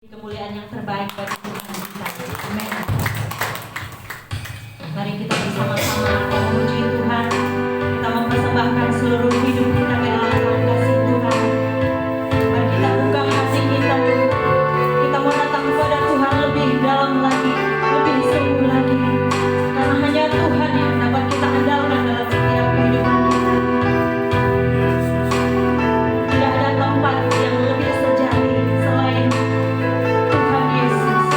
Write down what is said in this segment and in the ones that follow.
Kemuliaan yang terbaik bagi Tuhan kita. Amin. Mari kita bersama-sama memuji Tuhan. Kita mempersembahkan seluruh hidup kita ke dalam tangan kasih Tuhan. Mari kita buka hati kita. Kita mau datang kepada Tuhan lebih dalam lagi, lebih sungguh lagi. Karena hanya Tuhan yang dapat kita andalkan dalam setiap kehidupan kita. Tidak ada tempat yang lebih sejati selain Tuhan Yesus.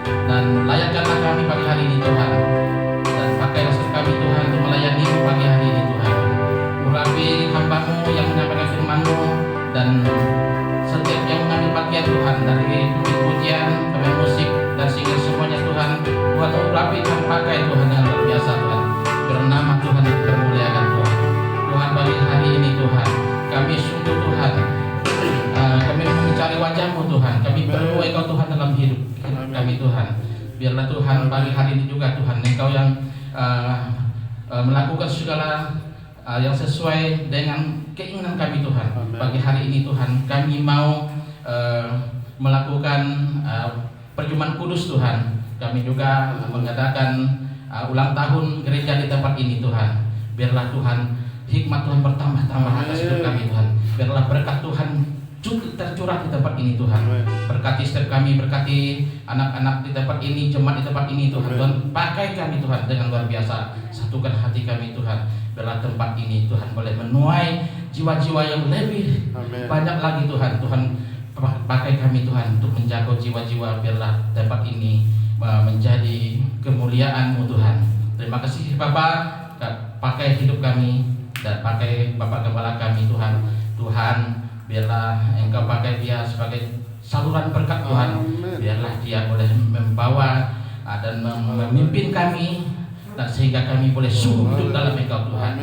Dan layakkanlah kami pagi hari ini Tuhan. Dan pakailah kami Tuhan untuk melayani pagi hari ini Tuhan. Urapi hamba-Mu yang menyampaikan firman-Mu, dan setiap yang mengambil bagian Tuhan dari pujian, kemudian musik dan single semuanya Tuhan, Tuhan urapi dan pakai Tuhan yang luar biasa Tuhan. Biar nama Tuhan dipermuliakan Tuhan. Tuhan bagi hari ini Tuhan, kami sungguh Tuhan, kami mencari wajah-Mu Tuhan. Kami perlu Engkau Tuhan dalam hidup kami Tuhan. Biarlah Tuhan pagi hari ini juga Tuhan, Engkau yang melakukan segala yang sesuai dengan keinginan kami Tuhan. Pagi hari ini Tuhan, kami mau melakukan perjumpaan kudus Tuhan. Kami juga mengadakan ulang tahun gereja di tempat ini Tuhan. Biarlah Tuhan hikmat Tuhan bertambah-tambah atas hidup kami Tuhan. Biarlah berkat Tuhan tercurah di tempat ini Tuhan. Berkati setiap kami, berkati anak-anak di tempat ini, jemaat di tempat ini Tuhan. Tuhan pakai kami Tuhan dengan luar biasa. Satukan hati kami Tuhan. Biarlah tempat ini Tuhan boleh menuai jiwa-jiwa yang lebih banyak lagi Tuhan. Tuhan pakai kami Tuhan untuk menjaga jiwa-jiwa. Biarlah tempat ini menjadi kemuliaan-Mu Tuhan. Terima kasih Bapak, pakai hidup kami dan pakai Bapak Gembala kami Tuhan. Tuhan, biarlah Engkau pakai dia sebagai saluran berkat Tuhan. Biarlah dia boleh membawa dan memimpin kami, dan sehingga kami boleh sungguh hidup dalam Engkau Tuhan.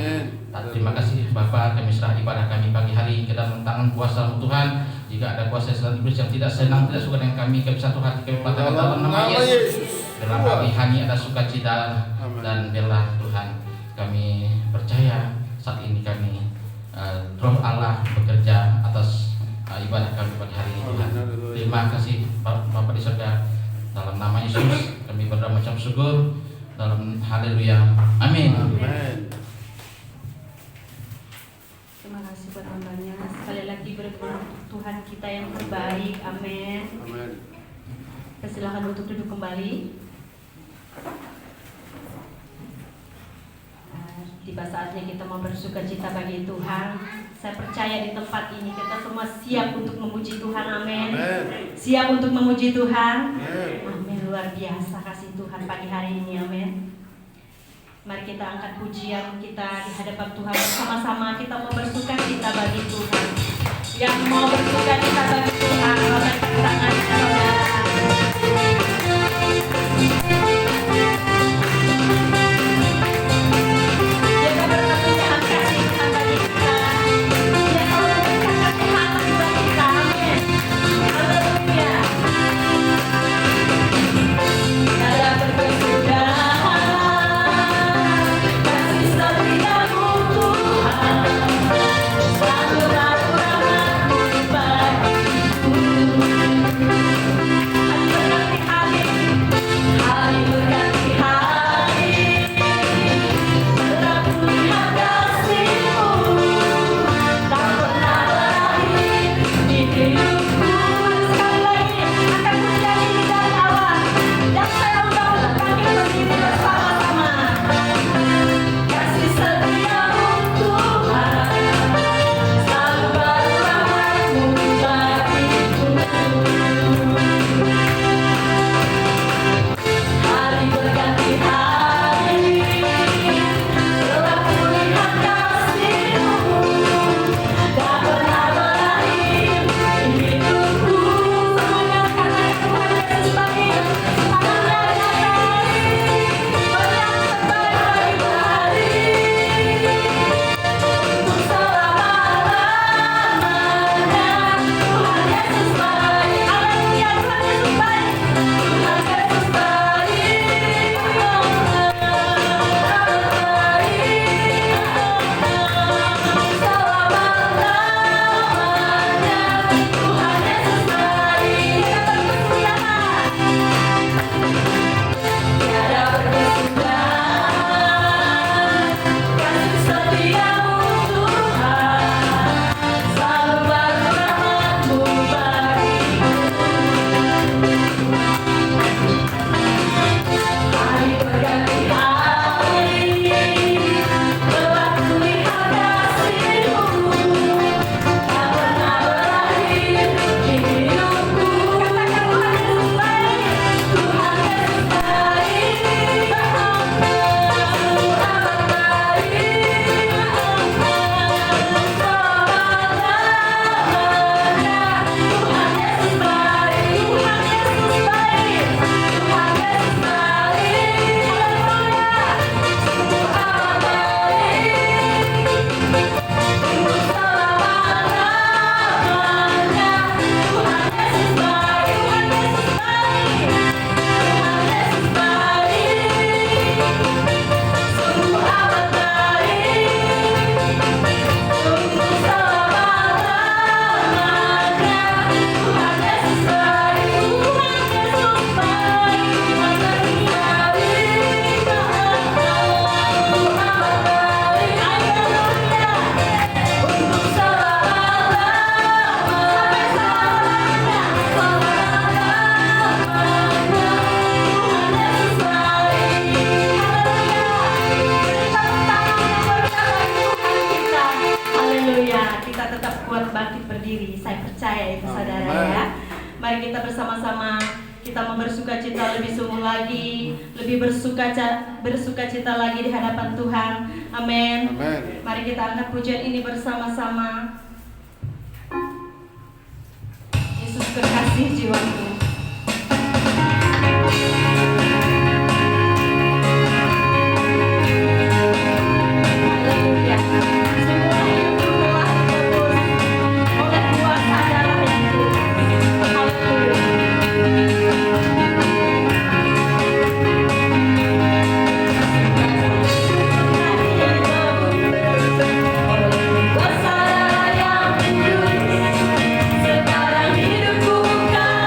Terima kasih Bapak, kami serah ibadah kami pagi hari ke dalam tangan kuasa-Mu Tuhan. Jika ada kuasa setan iblis yang tidak senang, tidak suka dengan kami satu hati kami patahkan dalam nama Yesus. Biarlah kami hani ada sukacita, dan biarlah Tuhan kami percaya saat ini kami Roh Allah bekerja atas ibadah kami pada hari ini Tuhan. Terima kasih Bapak di surga. Dalam nama Yesus kami berdoa mengucap syukur. Dalam haleluya. Amin. Terima kasih buat hambanya. Sekali lagi berdoa Tuhan kita yang terbaik. Amin. Silakan untuk duduk kembali. Tiba saatnya kita mau bersuka cita bagi Tuhan. Saya percaya di tempat ini kita semua siap untuk memuji Tuhan. Amin. Siap untuk memuji Tuhan. Amin. Luar biasa kasih Tuhan pagi hari ini. Amin. Mari kita angkat pujian kita di hadapan Tuhan bersama-sama. Kita mau bersuka cita bagi Tuhan. Yang mau bersuka cita bagi Tuhan, lambaikan tangannya saudara. Selalu mari kita bersama-sama kita mau bersukacita lebih sungguh lagi, lebih bersukacita lagi di hadapan Tuhan. Amin. Mari kita angkat pujian ini bersama-sama. Yesus kekasih jiwaku. Haleluya. Semua hidupku telah ditebus oleh kuasa darah Yesus. Haleluya. Sekarang hidupku bukan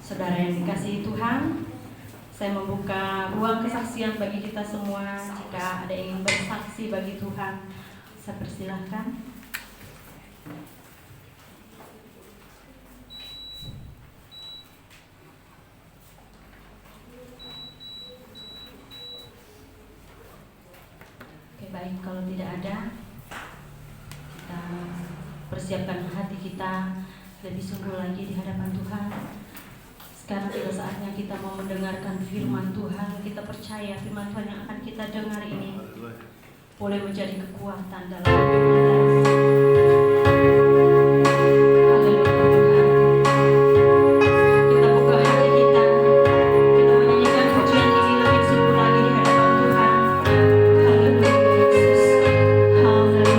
Saudara yang dikasihi Tuhan, saya membuka ruang kesaksian bagi kita semua. Jika ada yang ingin bersaksi bagi Tuhan, saya persilahkan. Oke, baik, kalau tidak ada, kita persiapkan hati kita lebih sungguh lagi di hadapan Tuhan. Sekarang sudah saatnya kita mau mendengarkan firman Tuhan. Kita percaya firman Tuhan yang akan kita dengar ini boleh menjadi kekuatan dalam hidup kita. Haleluya Tuhan. Kita buka hati kita. Kita menyanyikan pujian ini lebih sungguh lagi di hadapan Tuhan. Haleluya Yesus. Haleluya.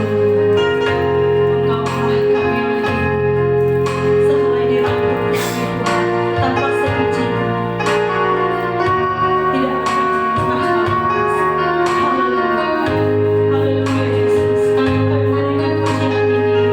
Engkaulah kami lagi. Setelah dirangkul kami Tuhan, tanpa seizin tidak akan pernah habis. Haleluya. Haleluya Yesus. Kami berikan pujian ini.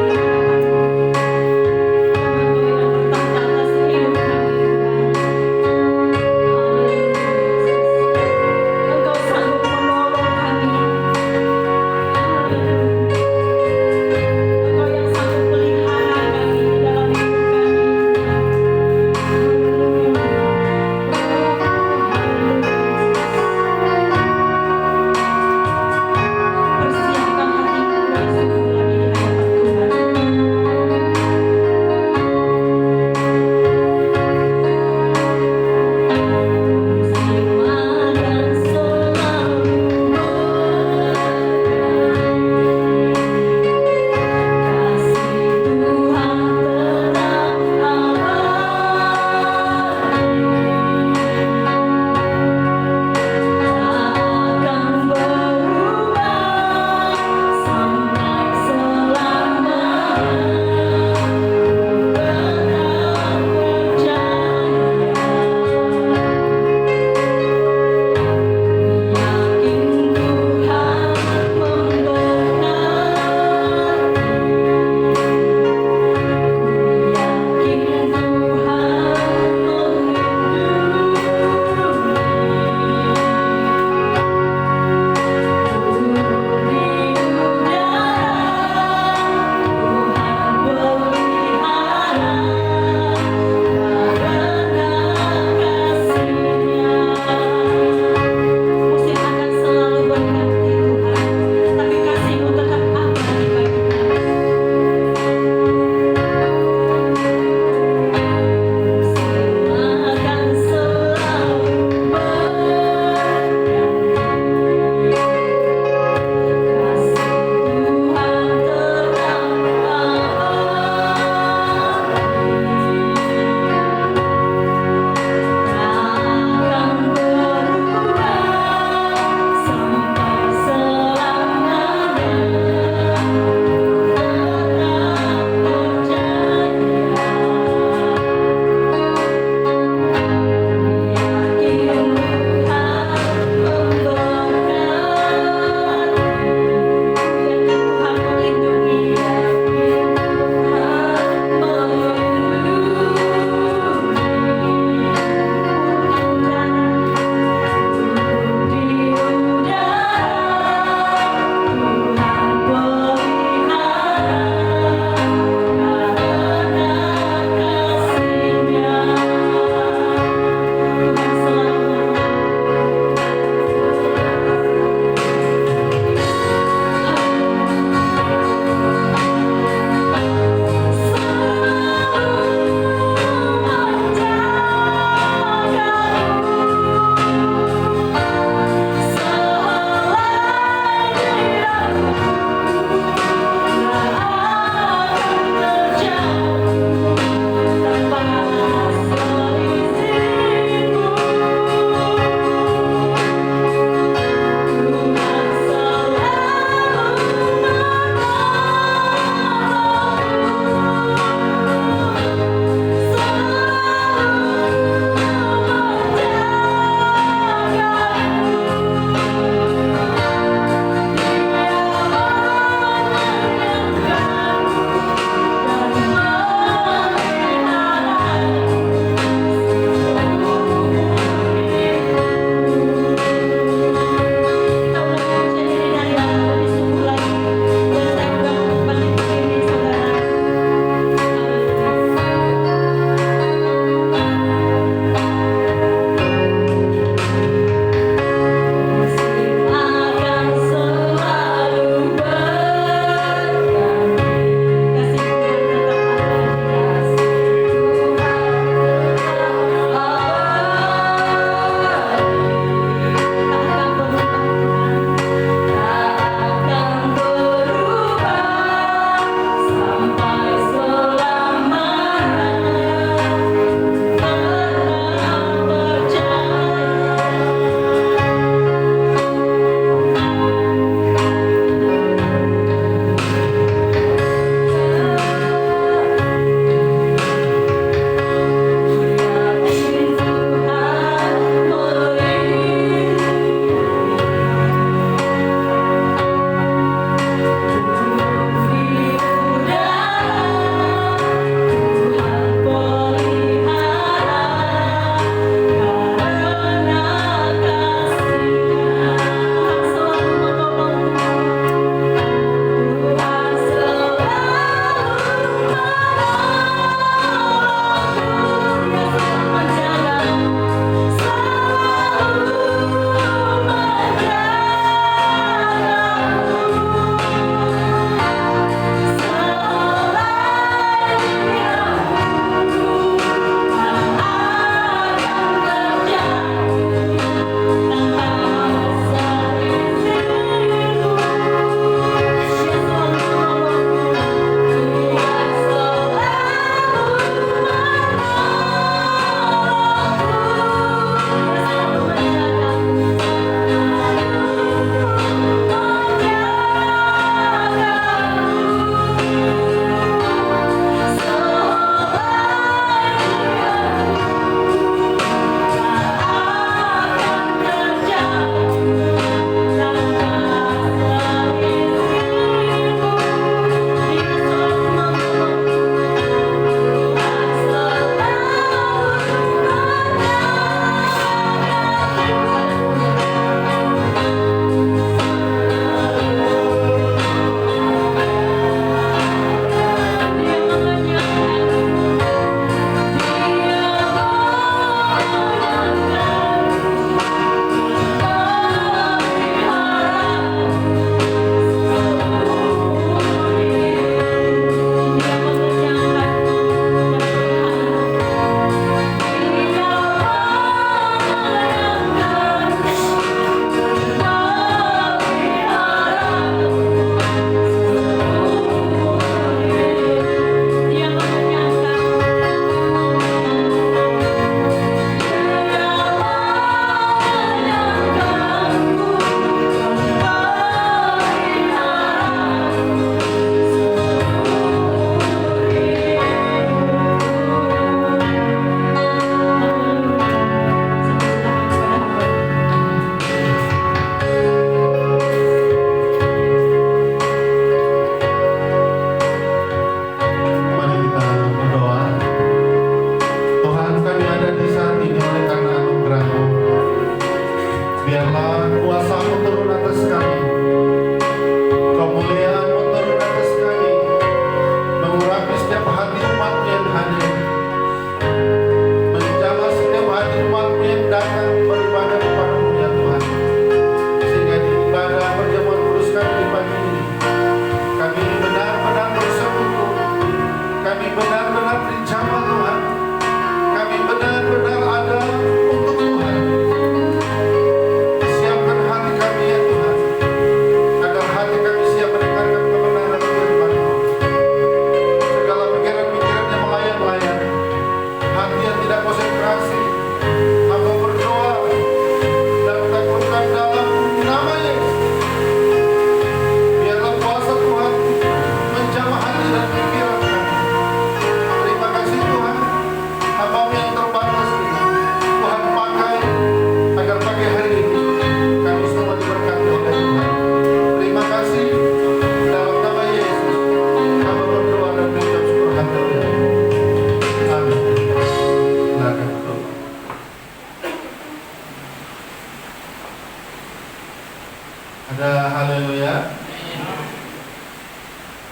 Ada haleluya.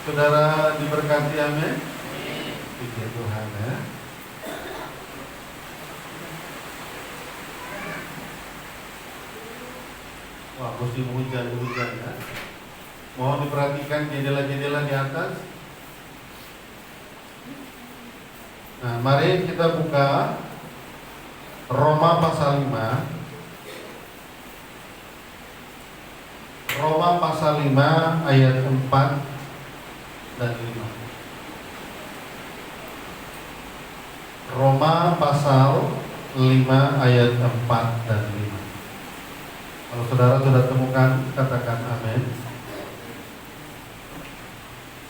Saudara diberkati, amin. Puji Tuhan ya. Wah, musim hujan ya. Mohon diperhatikan jendela-jendela di atas. Nah, mari kita buka Roma pasal 5. Roma pasal 5 ayat 4 dan 5. Roma pasal 5 ayat 4 dan 5. Kalau saudara sudah temukan, katakan amin.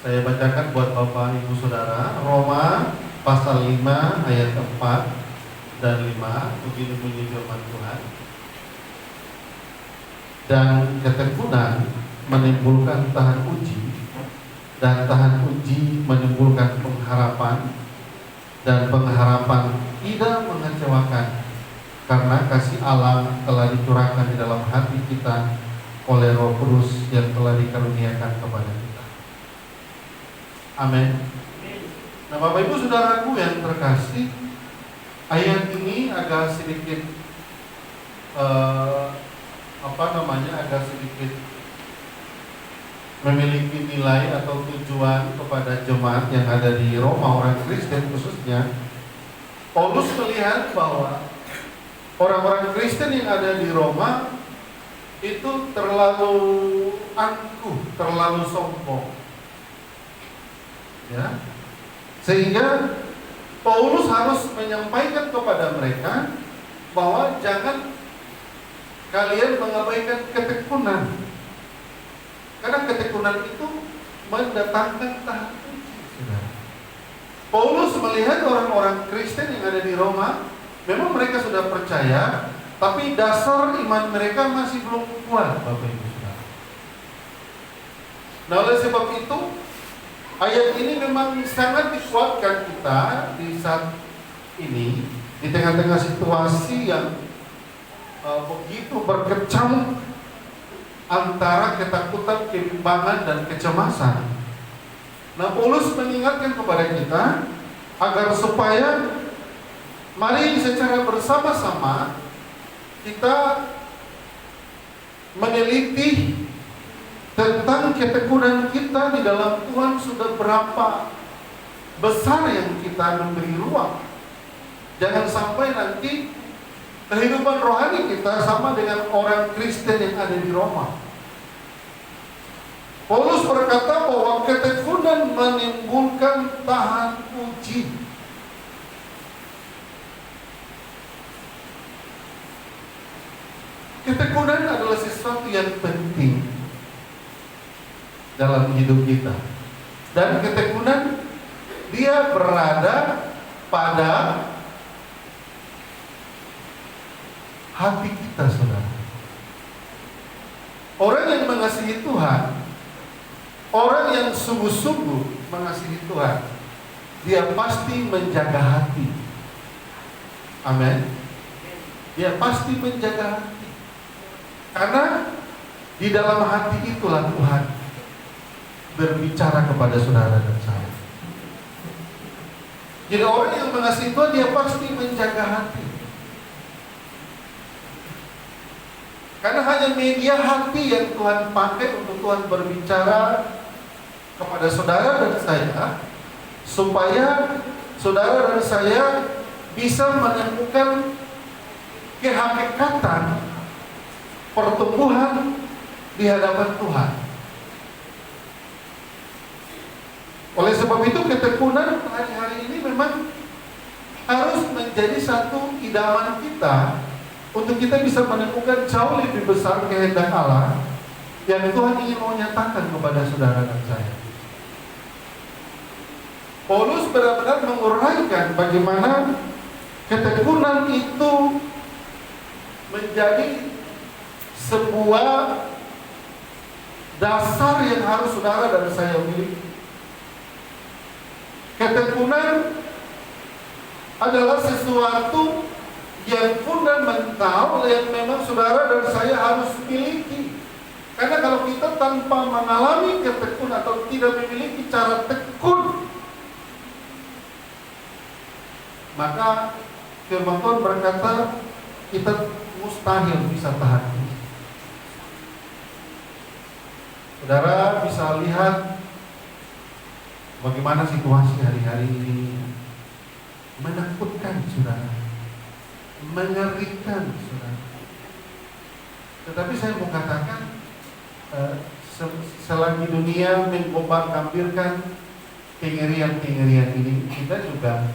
Saya bacakan buat Bapak Ibu Saudara. Roma pasal 5 ayat 4 dan 5. Begini bunyi firman Tuhan. Dan ketekunan menimbulkan tahan uji, dan tahan uji menimbulkan pengharapan, dan pengharapan tidak mengecewakan, karena kasih Allah telah dicurahkan di dalam hati kita oleh Roh Kudus yang telah dikaruniakan kepada kita. Amin. Nah, Bapak Ibu Saudaraku yang terkasih, ayat ini agak sedikit agak sedikit memiliki nilai atau tujuan kepada jemaat yang ada di Roma, orang Kristen khususnya. Paulus melihat bahwa orang-orang Kristen yang ada di Roma itu terlalu angkuh, terlalu sombong, ya, sehingga Paulus harus menyampaikan kepada mereka bahwa jangan kalian mengabaikan ketekunan, karena ketekunan itu mendatangkan tahan uji. Paulus melihat orang-orang Kristen yang ada di Roma, memang mereka sudah percaya, tapi dasar iman mereka masih belum kuat, Bapak Ibu Saudara. Nah, oleh sebab itu ayat ini memang sangat dikuatkan kita di saat ini, di tengah-tengah situasi yang begitu berkecamuk antara ketakutan, kebimbangan, dan kecemasan. Nah, Paulus mengingatkan kepada kita agar supaya mari secara bersama-sama kita meneliti tentang ketekunan kita di dalam Tuhan sudah berapa besar yang kita memberi ruang. Jangan sampai nanti kehidupan rohani kita sama dengan orang Kristen yang ada di Roma. Paulus berkata bahwa ketekunan menimbulkan tahan uji. Ketekunan adalah sesuatu yang penting dalam hidup kita. Dan ketekunan dia berada pada hati kita, saudara. Orang yang mengasihi Tuhan, orang yang sungguh-sungguh mengasihi Tuhan, dia pasti menjaga hati. Amin. Dia pasti menjaga hati, karena di dalam hati itulah Tuhan berbicara kepada saudara dan saya. Jadi orang yang mengasihi Tuhan, dia pasti menjaga hati. Karena hanya media hati yang Tuhan pakai untuk Tuhan berbicara kepada saudara dan saya, supaya saudara dan saya bisa menemukan kehakikatan pertumbuhan di hadapan Tuhan. Oleh sebab itu ketekunan hari-hari ini memang harus menjadi satu idaman kita, untuk kita bisa menemukan jauh lebih besar kehendak Allah yang Tuhan ingin mau nyatakan kepada saudara dan saya. Paulus benar-benar menguraikan bagaimana ketekunan itu menjadi sebuah dasar yang harus saudara dan saya miliki. Ketekunan adalah sesuatu yang fundamental yang memang saudara dan saya harus miliki Karena kalau kita tanpa mengalami ketekunan atau tidak memiliki cara tekun, maka firman Tuhan berkata kita mustahil bisa tahan. Saudara bisa lihat bagaimana situasi hari-hari ini, menakutkan saudara, mengerikan saudara. Tetapi saya mau katakan, selagi dunia mengombang-ambingkan kengerian-kengerian ini, kita juga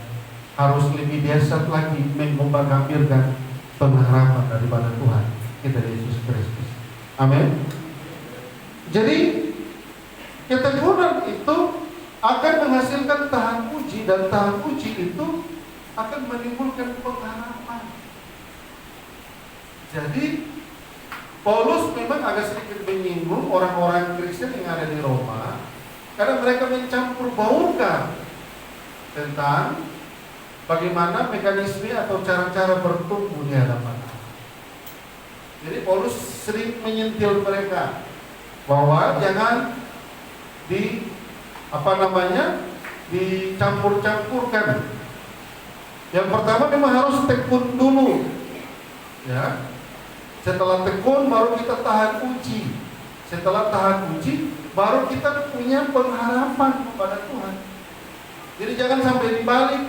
harus lebih dahsyat lagi mengombang-ambingkan pengharapan daripada Tuhan kita Yesus Kristus. Amin. Jadi ketekunan itu akan menghasilkan tahan uji, dan tahan uji itu akan menimbulkan pengharapan. Jadi Paulus memang agak sedikit menyinggung orang-orang Kristen yang ada di Roma, karena mereka mencampur baurkan tentang bagaimana mekanisme atau cara-cara bertumbuh di hadapan Allah. Jadi Paulus sering menyentil mereka bahwa jangan dicampur-campurkan. Yang pertama memang harus tekun dulu, ya. Setelah tekun baru kita tahan uji. Setelah tahan uji baru kita punya pengharapan kepada Tuhan. Jadi jangan sampai dibalik.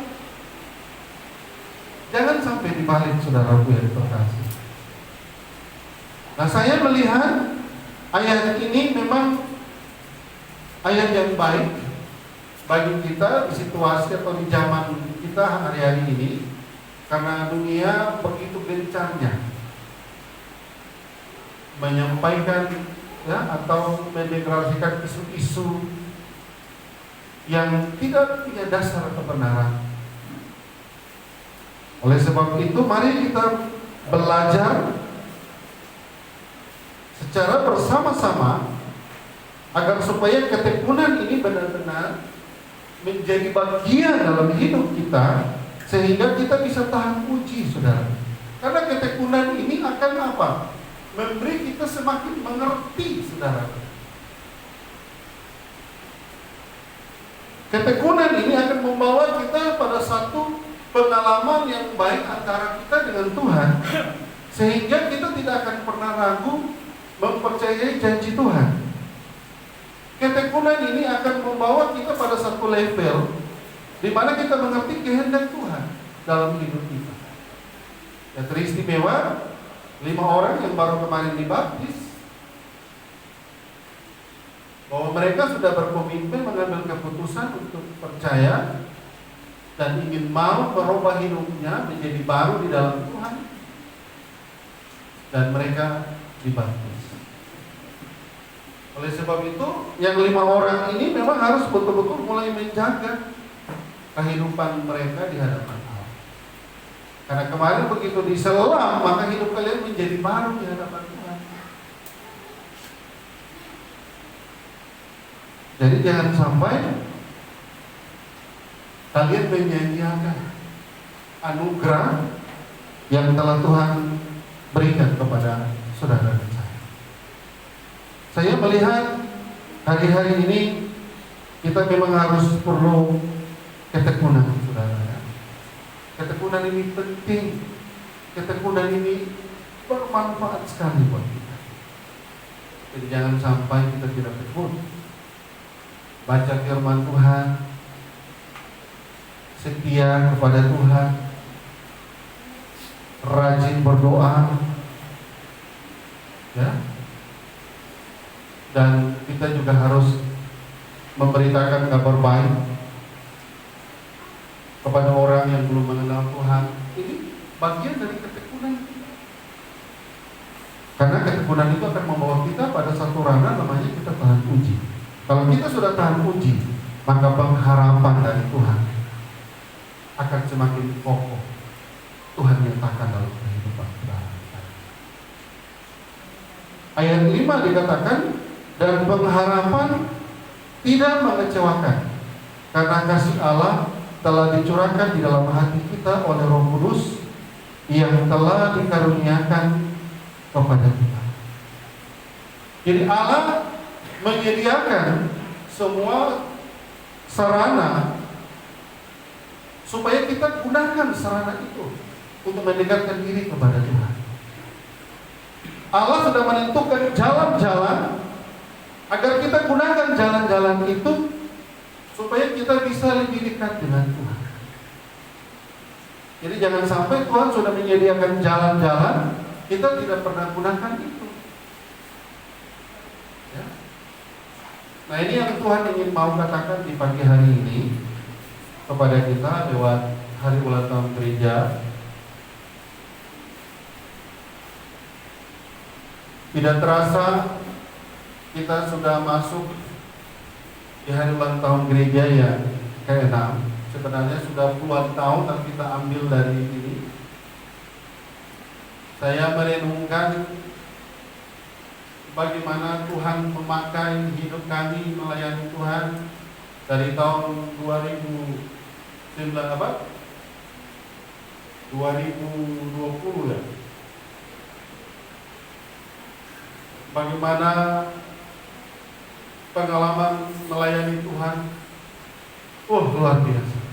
Jangan sampai dibalik, saudaraku yang terkasih. Nah, saya melihat ayat ini memang ayat yang baik bagi kita di situasi atau di zaman kita hari-hari ini, karena dunia begitu gencarnya menyampaikan atau mendeklarasikan isu-isu yang tidak punya dasar kebenaran. Oleh sebab itu, mari kita belajar secara bersama-sama agar supaya ketekunan ini benar-benar menjadi bagian dalam hidup kita, sehingga kita bisa tahan uji, saudara. Karena ketekunan ini akan apa? Memberi kita semakin mengerti, saudara. Ketekunan ini akan membawa kita pada satu pengalaman yang baik antara kita dengan Tuhan, sehingga kita tidak akan pernah ragu mempercayai janji Tuhan. Ketekunan ini akan membawa kita pada satu level di mana kita mengerti kehendak Tuhan dalam hidup kita. Ya, teristimewa 5 orang yang baru kemarin dibaptis, bahwa mereka sudah berkomitmen mengambil keputusan untuk percaya dan ingin mau merubah hidupnya menjadi baru di dalam Tuhan, dan mereka dibaptis. Oleh sebab itu, yang 5 orang ini memang harus betul-betul mulai menjaga kehidupan mereka di hadapan Allah. Karena kemarin begitu diselam, maka hidup kalian menjadi baru di hadapan Tuhan. Jadi jangan sampai kalian menyanyiakan anugerah yang telah Tuhan berikan kepada saudara dan saya. Saya melihat hari-hari ini kita memang harus perlu ketekunan, saudara. Ketekunan ini penting. Ketekunan ini bermanfaat sekali buat kita. Jadi jangan sampai kita tidak tekun. Baca firman Tuhan, setia kepada Tuhan, rajin berdoa, ya. Dan kita juga harus memberitakan kabar baik kepada orang yang belum mengenal Tuhan. Ini bagian dari ketekunan kita. Karena ketekunan itu akan membawa kita pada satu ranah namanya kita tahan uji. Kalau kita sudah tahan uji, maka pengharapan dari Tuhan akan semakin kokoh. Tuhan nyatakan dalam kehidupan kita. Ayat 5 dikatakan, dan pengharapan tidak mengecewakan, karena kasih Allah telah dicurahkan di dalam hati kita oleh Roh Kudus yang telah dikaruniakan kepada kita. Jadi Allah menyediakan semua sarana supaya kita gunakan sarana itu untuk mendekatkan diri kepada Tuhan. Allah sudah menentukan jalan-jalan agar kita gunakan jalan-jalan itu supaya kita bisa lebih dekat dengan Tuhan. Jadi jangan sampai Tuhan sudah menyediakan jalan-jalan, kita tidak pernah gunakan itu. Ya. Nah, ini yang Tuhan ingin mau katakan di pagi hari ini kepada kita lewat hari ulang tahun gereja. Tidak terasa kita sudah masuk di hari ulang tahun gereja yang ke-6. Sebenarnya sudah puluhan tahun yang kita ambil dari ini. Saya merenungkan bagaimana Tuhan memakai hidup kami melayani Tuhan dari tahun 2020 ya. Bagaimana pengalaman melayani Tuhan, luar biasa.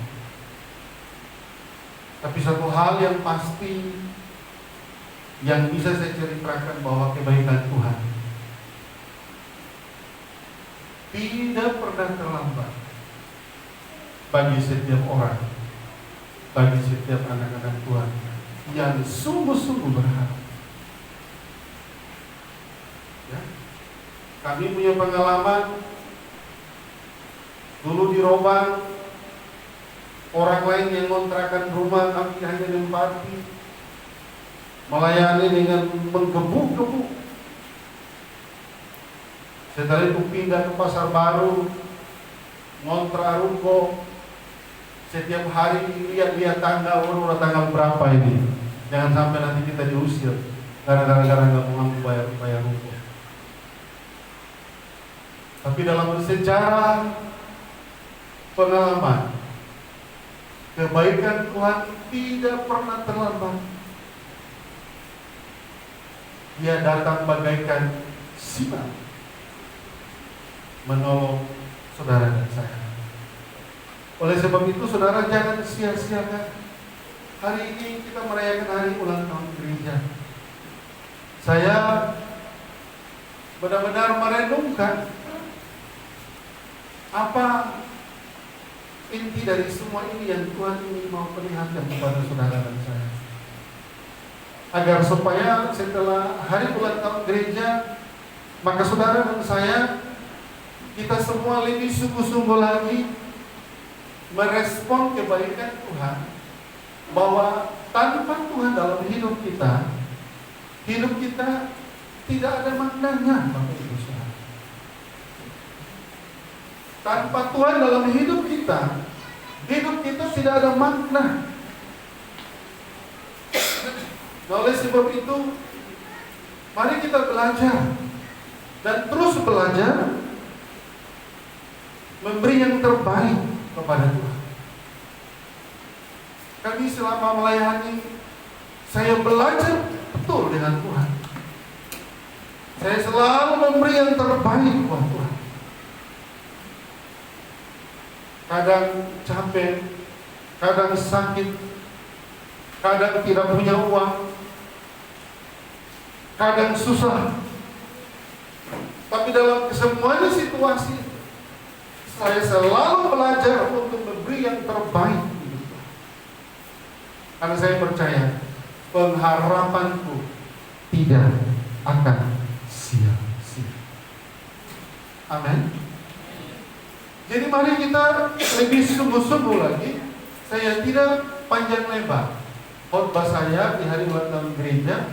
Tapi satu hal yang pasti yang bisa saya ceritakan bahwa kebaikan Tuhan tidak pernah terlambat bagi setiap orang, bagi setiap anak-anak Tuhan yang sungguh-sungguh berharap. Ya. Kami punya pengalaman dulu di Robang, orang lain yang kontrakan rumah kami hanya menempati, melayani dengan menggebu-gebu. Setelah itu pindah ke Pasar Baru, ngontrak ruko. Setiap hari lihat tanggal, udah tanggal berapa ini. Jangan sampai nanti kita diusir gara-gara nggak mampu bayar ruko. Tapi dalam sejarah pengalaman, kebaikan Tuhan tidak pernah terlambat. Dia datang bagaikan sinar menolong saudara dan saya. Oleh sebab itu saudara jangan sia-siakan. Hari ini kita merayakan hari ulang tahun gereja. Saya benar-benar merenungkan apa inti dari semua ini yang Tuhan ingin mau perlihatkan kepada saudara dan saya. Agar supaya setelah hari ulang tahun gereja, maka saudara dan saya, kita semua lebih sungguh-sungguh lagi merespon kebaikan Tuhan, bahwa tanpa Tuhan dalam hidup kita tidak ada maknanya, Bapak Ibu Saudara. Tanpa Tuhan dalam hidup kita tidak ada makna. Nah, oleh sebab itu, mari kita belajar dan terus belajar memberi yang terbaik kepada Tuhan. Kami selama melayani, saya belajar betul dengan Tuhan. Saya selalu memberi yang terbaik buat Tuhan. Kadang capek, kadang sakit, kadang tidak punya uang, kadang susah. Tapi dalam semuanya situasi, saya selalu belajar untuk memberi yang terbaik. Karena saya percaya pengharapanku tidak akan sia-sia. Amin. Jadi mari kita lebih sungguh-sungguh lagi. Saya tidak panjang lebar khotbah saya di hari ulang tahun gereja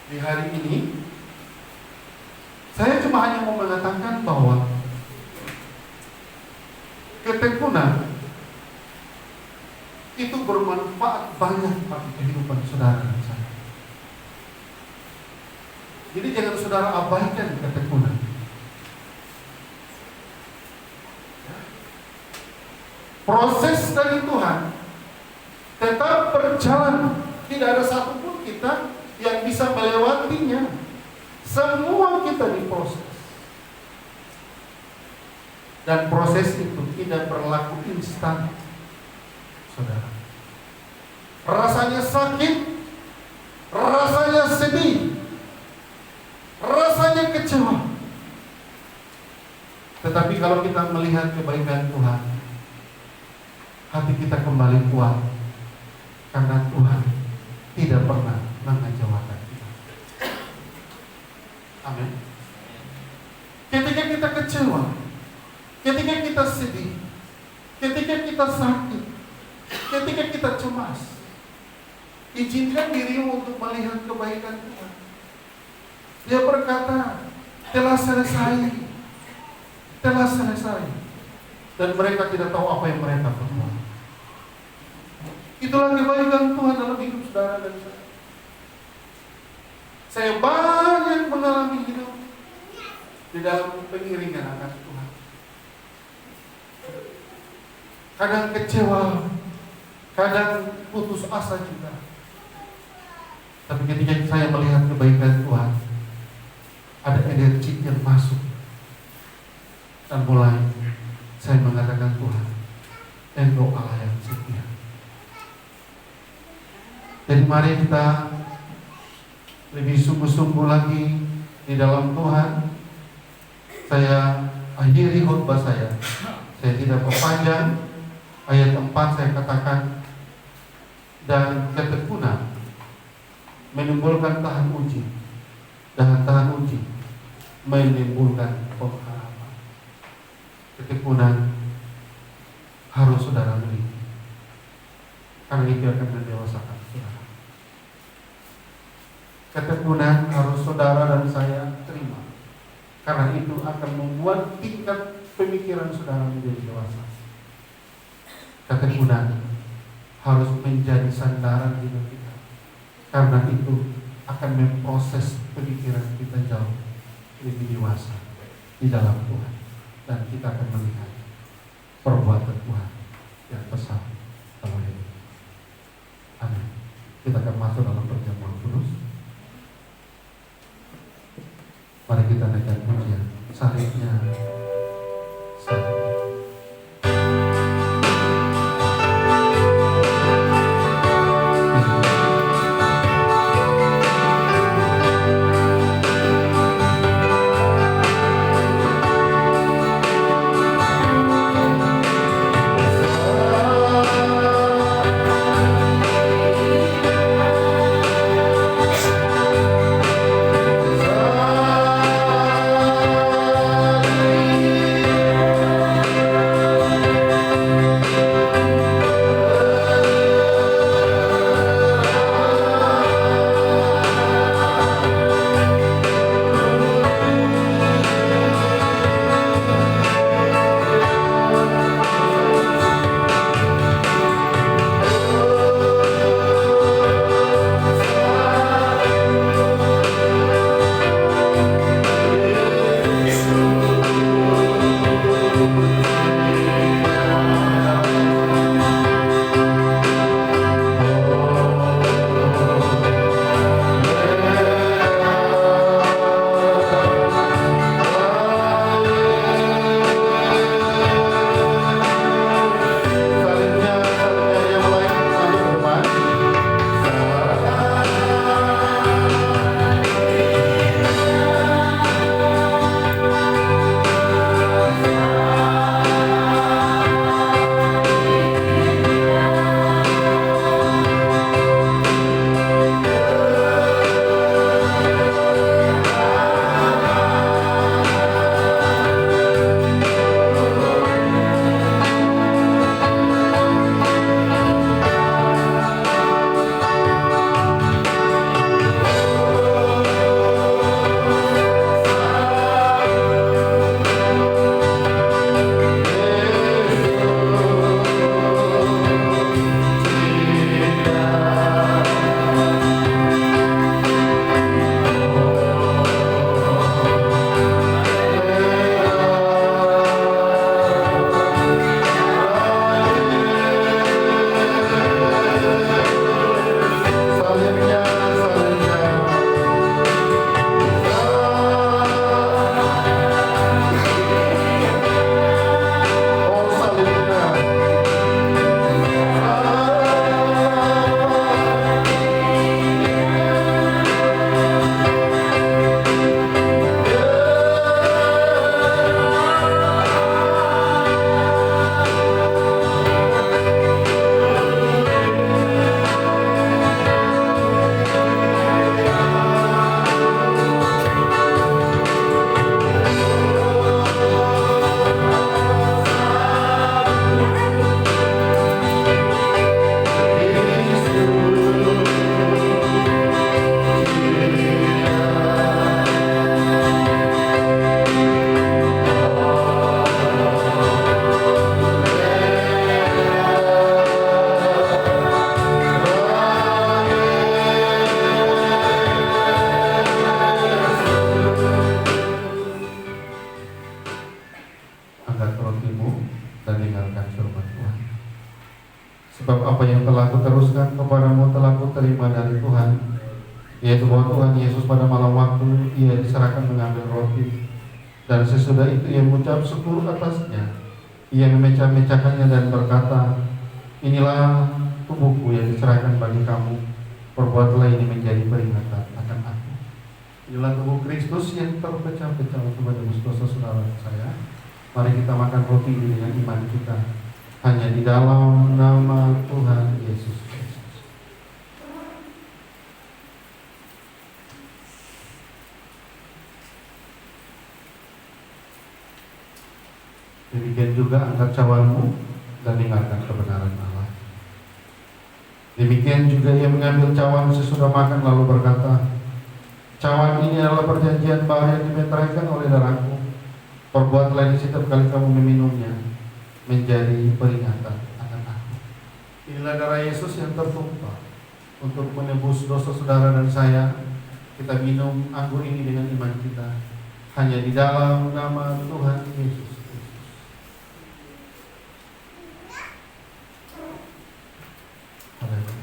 di hari ini. Saya cuma hanya mau mengatakan bahwa ketekunan itu bermanfaat banyak bagi kehidupan saudara dan saya. Jadi jangan saudara abaikan ketekunan. Proses dari Tuhan tetap berjalan. Tidak ada satupun kita yang bisa melewatinya Semua kita diproses. Dan proses itu tidak berlaku instan, saudara. Rasanya sakit, rasanya sedih, rasanya kecewa. Tetapi kalau kita melihat kebaikan Tuhan, hati kita kembali kuat. Karena Tuhan tidak pernah mengecewakan kita. Amin. Ketika kita kecewa, ketika kita sedih, ketika kita sakit, ketika kita cemas, izinkan dirimu untuk melihat kebaikan Tuhan. Dia berkata, telah selesai. Telah selesai. Dan mereka tidak tahu apa yang mereka perbuat. Itulah kebaikan Tuhan dalam hidup saudara dan saya. Saya banyak mengalami hidup di dalam pengiringan akan Tuhan. Kadang kecewa, kadang putus asa juga. Tapi ketika saya melihat kebaikan Tuhan, ada energi yang masuk. Dan mulai saya mengatakan, Tuhan, Engkau Allah yang setia. Jadi mari kita lebih sungguh-sungguh lagi di dalam Tuhan. Saya akhiri khotbah saya. Saya tidak perpanjang. Ayat 4 saya katakan, dan ketekunan menimbulkan tahan uji, dan tahan uji menimbulkan pengharapan. Ketekunan harus saudara miliki, karena itu akan mendewasakan saudara. Ketekunan harus saudara dan saya terima, karena itu akan membuat tingkat pemikiran saudara menjadi dewasa. Ketekunan harus menjadi sandaran hidup kita, karena itu akan memproses pemikiran kita jauh lebih dewasa di dalam Tuhan, dan kita akan melihat perbuatan Tuhan yang besar dalam hidup. Amin. Kita akan masuk dalam perjamuan kudus. Mari kita naikkan pujian. Salibnya, salibnya. Salibnya Sebab apa yang telah kuteruskan kepadamu telah kuterima dari Tuhan, yaitu bahwa Tuhan Yesus pada malam waktu ia diserahkan mengambil roti, dan sesudah itu ia mengucap syukur atasnya. Ia memecah-mecahkannya dan berkata, inilah tubuhku yang diserahkan bagi kamu, perbuatlah ini menjadi peringatan akan aku. Inilah tubuh Kristus yang terpecah-pecah untuk menebus dosa saudara saya. Mari kita makan roti ini dengan iman kita, hanya di dalam nama Tuhan Yesus Kristus. Demikian juga angkat cawanmu dan dengarkan kebenaran Allah. Demikian juga ia mengambil cawan sesudah makan lalu berkata, cawan ini adalah perjanjian baru yang dimeteraikan oleh darahku. Perbuatlah ini setiap kali kamu meminumnya menjadi peringatan akan aku. Inilah darah Yesus yang tertumpah untuk menebus dosa saudara dan saya. Kita minum anggur ini dengan iman kita, hanya di dalam nama Tuhan Yesus Kristus. Haleluya.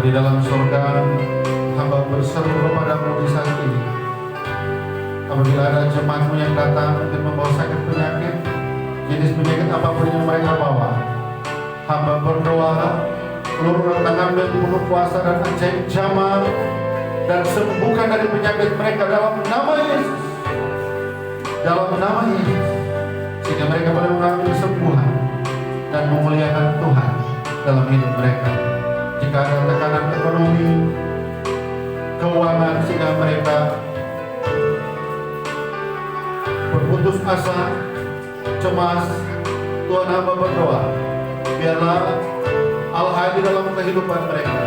Di dalam surga, hamba berseru kepadamu di saat ini. Apabila ada jemaatmu yang datang untuk membawa sakit penyakit, jenis penyakit apapun yang mereka bawa, hamba berdoa, seluruh tangan penuh kuasa dan ajaib jamah, dan sembuhkan dari penyakit mereka dalam nama Yesus. Dalam nama Yesus, sehingga mereka boleh mengambil kesembuhan dan memuliakan Tuhan dalam hidup mereka. Jika ada tekanan ekonomi, keuangan, sehingga mereka berputus asa, cemas, Tuhan hamba berdoa, biarlah Allah hadir dalam kehidupan mereka,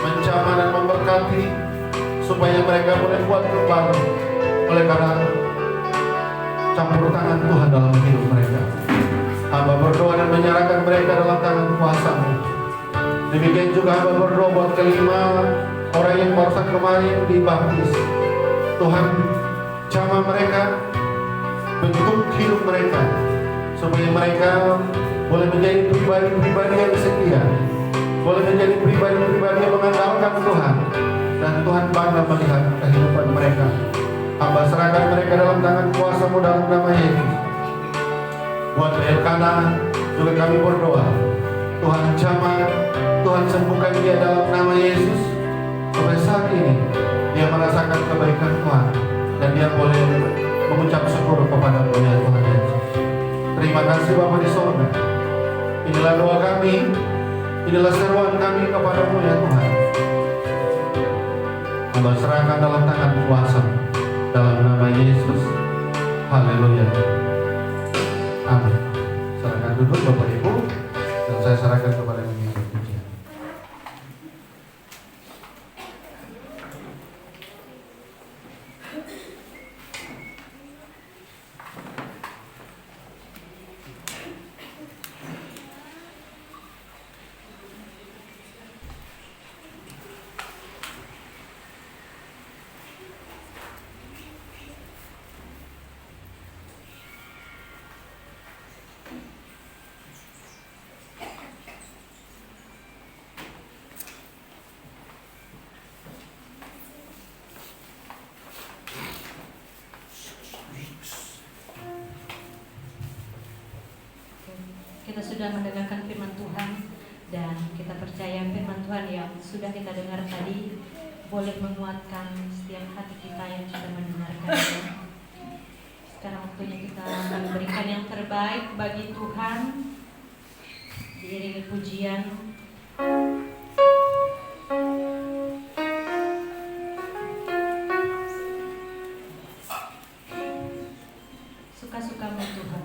menjamah dan memberkati, supaya mereka boleh kuat kembali oleh karena campur tangan Tuhan dalam hidup mereka. Hamba berdoa dan menyerahkan mereka dalam tangan kuasa-Mu. Demikian juga hamba berdoa buat kelima orang yang barusan kemarin dibaptis. Tuhan jamah mereka, bentuk hidup mereka, supaya mereka boleh menjadi pribadi-pribadi yang setia, boleh menjadi pribadi-pribadi yang mengandalkan Tuhan, dan Tuhan bangga melihat kehidupan mereka. Hamba serahkan mereka dalam tangan kuasa-Mu dalam nama Yesus. Buat Elkana juga kami berdoa, Tuhan jamah, Tuhan sembuhkan dia dalam nama Yesus, supaya saat ini dia merasakan kebaikan Tuhan dan dia boleh mengucap syukur kepada-Mu ya Tuhan Yesus. Terima kasih Bapa di sorga. Inilah doa kami, inilah seruan kami kepada-Mu ya Tuhan. Hamba serahkan dalam tangan kuasa dalam nama Yesus. Haleluya. Amin. Serahkan duduk Bapak Ibu, dan saya serahkan kepada Mimi pujian. Kita sudah mendengarkan firman Tuhan, dan kita percaya firman Tuhan yang sudah kita dengar tadi boleh menguatkan setiap hati kita yang sudah mendengarkannya. Sekarang waktunya kita memberikan yang terbaik bagi Tuhan, diiringi pujian. Suka-sukamu Tuhan.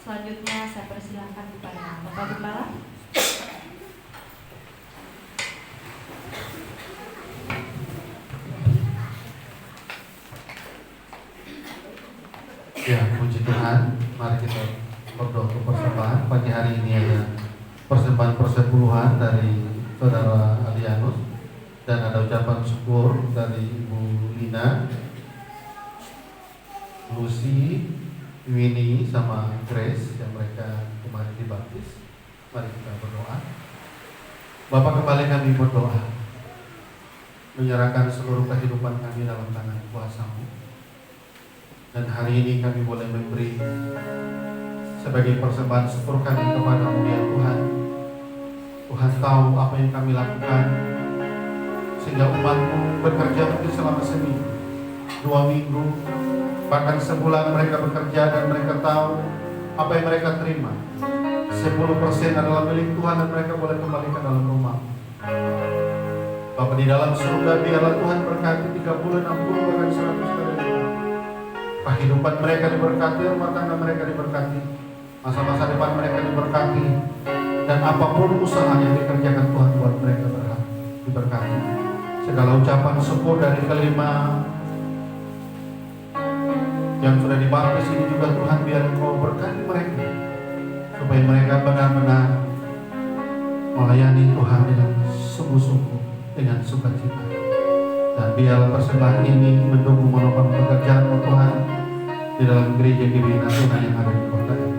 Selanjutnya saya persilahkan kepada Bapak Gembala. Ya, puji Tuhan. Mari kita berdoa untuk persembahan. Pagi hari ini ada persembahan persepuluhan dari Saudara Alianus, dan ada ucapan syukur dari Ibu Lina, Lucy, Winnie sama Grace yang mereka kemarin dibaptis. Mari kita berdoa. Bapak, kembali kami berdoa, menyerahkan seluruh kehidupan kami dalam tangan kuasa-Mu. Dan hari ini kami boleh memberi sebagai persembahan syukur kami kepada-Mu ya Tuhan. Tuhan tahu apa yang kami lakukan, sehingga umat-Mu bekerja mungkin selama seminggu, 2 minggu, bahkan sebulan mereka bekerja, dan mereka tahu apa yang mereka terima 10% adalah milik Tuhan, dan mereka boleh kembali ke dalam rumah. Bapa di dalam surga, biarlah Tuhan berkati 30, 60, bahkan 100 kali lipat. Kehidupan mereka diberkati, rumah tangga mereka diberkati, masa-masa depan mereka diberkati, dan apapun usaha yang dikerjakan Tuhan buat mereka diberkati. Segala ucapan syukur dari kelima yang sudah dibaptis ini juga Tuhan, biar Engkau berkati mereka, supaya mereka benar-benar melayani Tuhan dengan sungguh-sungguh, dengan sukacita. Dan biarlah persembahan ini mendukung menopang pekerjaan Tuhan di dalam gereja-gereja nasional yang ada di kota ini.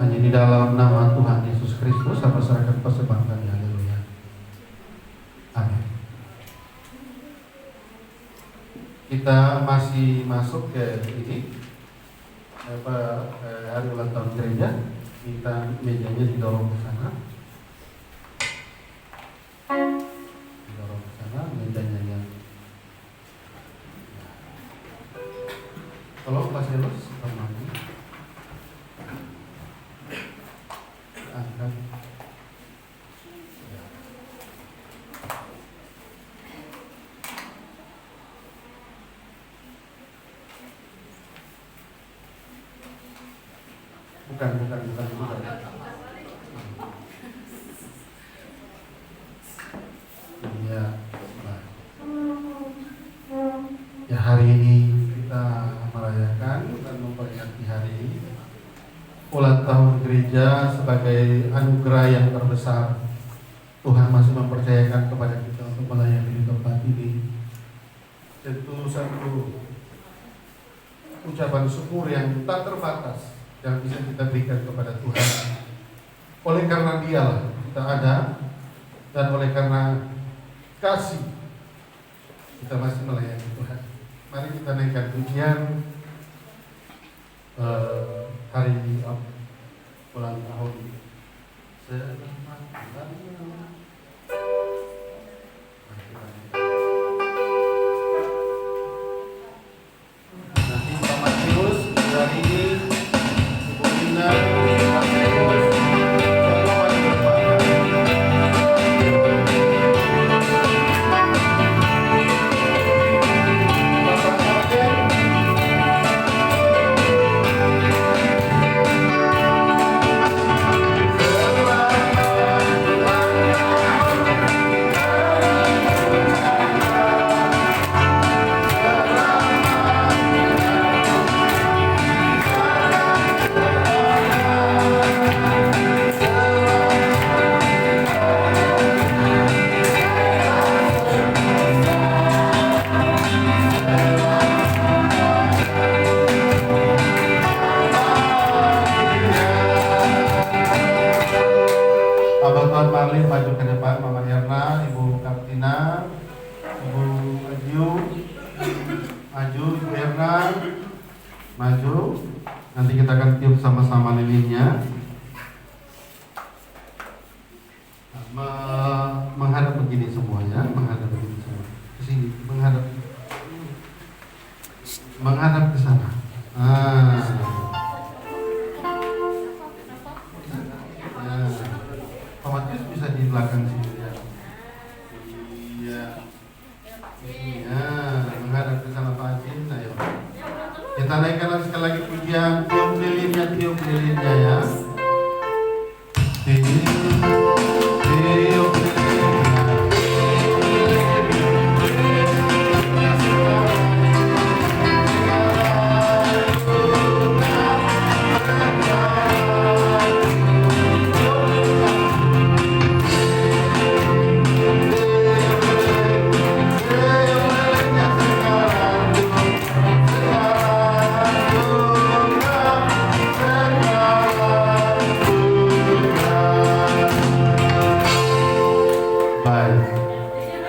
Hanya di dalam nama Tuhan Yesus Kristus saya serahkan persembahan kami. Haleluya. Amin. Kita masih masuk ke ini hari ulang tahun gereja. Kita mejanya didorong ke sana. Didorong ke sana mejanya yang. Tolong Pak Selus, teman-teman. Angkat. Bukan. Ya, ya hari ini kita merayakan dan memperingati hari ulang tahun gereja sebagai anugerah yang terbesar. Tuhan masih mempercayakan kepada kita untuk melayani di tempat ini. Tentu satu ucapan syukur yang tak terbatas yang bisa kita berikan kepada Tuhan. Oleh karena Dialah kita ada, dan oleh karena kasih kita masih melayani Tuhan. Mari kita naikkan pujian hari ulang tahun. Selamat ulang tahun. Nanti Pak Matius hari ini, Ibu Lina, Pak Matius, semua diberkati. Bapak Sarjen, Abang Tuan Marlin maju ke depan, Mama Erna, Ibu Kartina, Ibu Ayu, maju, Ibu Erna, maju. Nanti kita akan tiup sama-sama lilinnya. Menghadap begini semuanya, menghadap begini semua. Ke sini, menghadap ke sana. Pak Matius bisa di belakang sini ya. Iya. Iya, menghadap ke sana Pak Ajin. Ayo. Kita naikkan sekali lagi pujian, tiup lilinnya ya. Tiup lilinnya.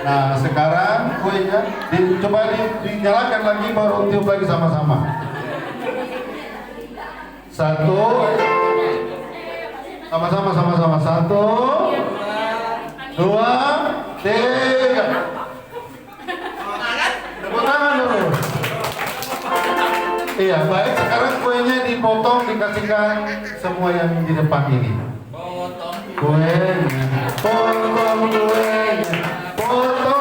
Nah sekarang kuenya coba dinyalakan lagi, baru tiup lagi sama-sama. 1, sama-sama 1, 2, 3. Tepuk tangan dulu. Iya baik, sekarang kuenya dipotong, dikasihkan semua yang di depan ini. Kuenya, potong kuenya, potong.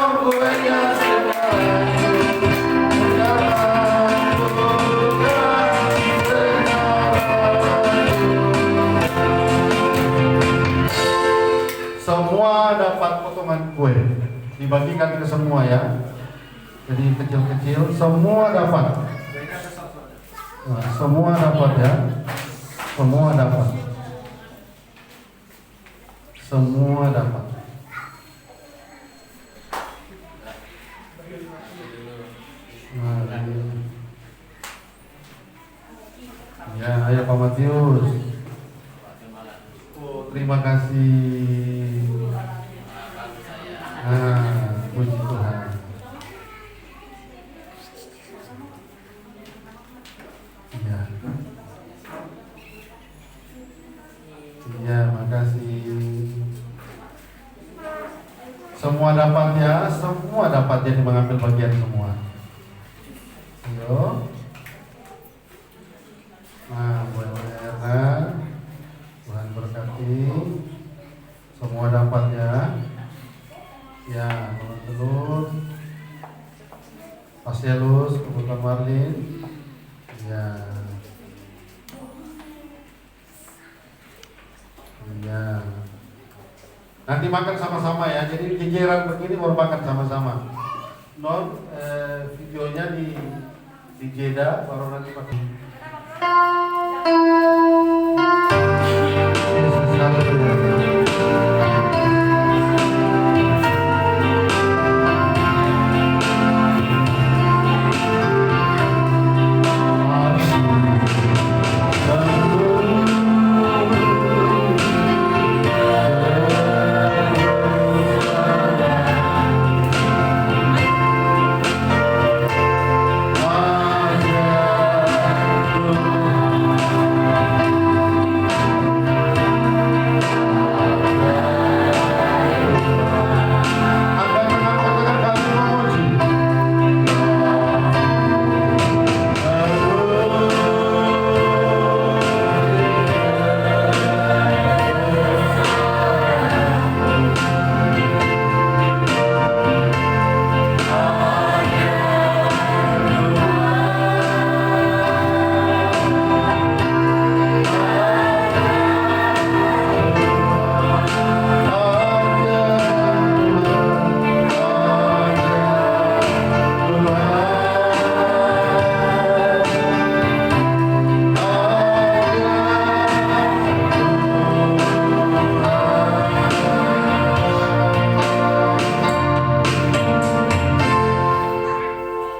Semua dapat potongan kue, dibagikan ke semua ya. Jadi kecil-kecil, semua dapat. Nah, semua dapat ya. Semua dapat. Semua dapat. Nah, ya, ayo Pak Matius. Oh, terima kasih. Nah, puji Tuhan. Ya. Ya, makasih. Semua dapat ya, semua dapat, jadi mengambil bagian semua. Ayo. Nah, buat Erna, Tuhan berkati. Semua dapat ya. Ya, telur. Paselus, kebutuhan Marlin. Ya. Ya. Nanti makan sama-sama ya. Jadi jejeran begini baru makan sama-sama. Non videonya di jeda baru nanti makan.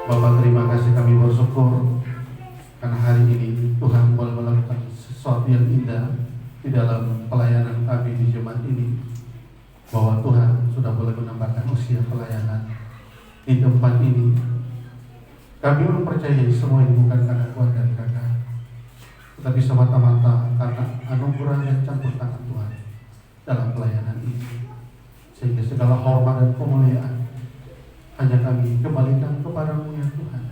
Bapak, terima kasih, kami bersyukur karena hari ini Tuhan boleh melakukan sesuatu yang indah di dalam pelayanan kami di jemaat ini, bahwa Tuhan sudah boleh menambahkan usia pelayanan di tempat ini. Kami mempercayai semua ini bukan karena kuat dari Kakak, tetapi semata-mata karena anugerah dan campur tangan Tuhan dalam pelayanan ini, sehingga segala hormat dan kemuliaan hanya kami kembalikan kepada-Mu ya Tuhan,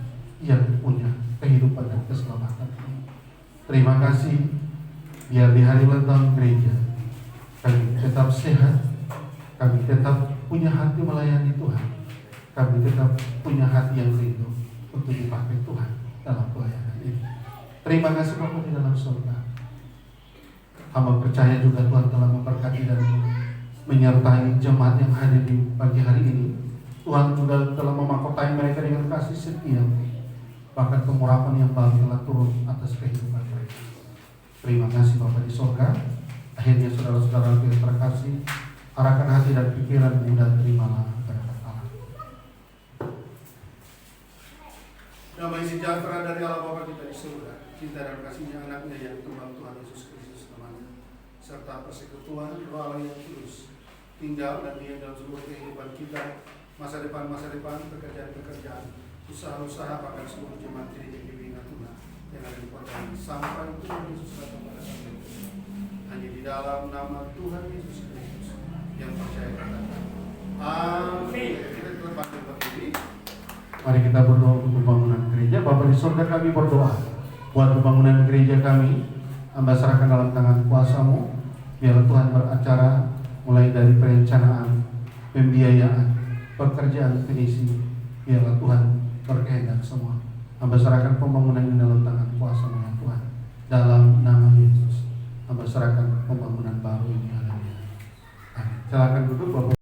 yang punya kehidupan dan keselamatan. Terima kasih, biar di hari letang gereja kami tetap sehat, kami tetap punya hati melayani Tuhan, kami tetap punya hati yang rindu untuk dipakai Tuhan dalam pelayanan ini. Terima kasih Bapak di dalam surga. Hamba percaya juga Tuhan telah memberkati dan menyertai jemaat yang hadir di pagi hari ini. Tuhan juga telah memahkotai mereka dengan kasih setia, bahkan pengurapan yang baru telah turun atas kehidupan mereka. Terima kasih Bapa di surga. Akhirnya saudara-saudara yang terkasih, arahkan hati dan pikiranmu dan terimalah berkat Allah. Damai sejahtera dari Allah Bapa kita di surga, cinta dan kasihnya anaknya yang tunggal Tuhan Yesus Kristus namanya, serta persekutuan Roh Allah yang kudus tinggal dan diam dalam seluruh kehidupan kita, masa depan, pekerjaan, usaha-usaha, bahkan seluruh jemaat gereja GBI Natuna yang ada di kota ini, sampai Tuhan Yesus datang pada saat itu. Hanya di dalam nama Tuhan Yesus Kristus yang percaya katakan amin. Kita telah berdiri. Mari kita berdoa untuk pembangunan gereja. Bapa di surga, kami berdoa buat pembangunan gereja kami. Hamba serahkan dalam tangan kuasa-Mu. Biarlah Tuhan beracara mulai dari perencanaan, pembiayaan, pekerjaan finisi. Biarlah Tuhan berkehendak semua. Hamba serahkan pembangunan ini dalam tangan kuasa-Mu ya Tuhan. Dalam nama Yesus, hamba serahkan pembangunan baru ini. Amin. Silakan duduk Bapak.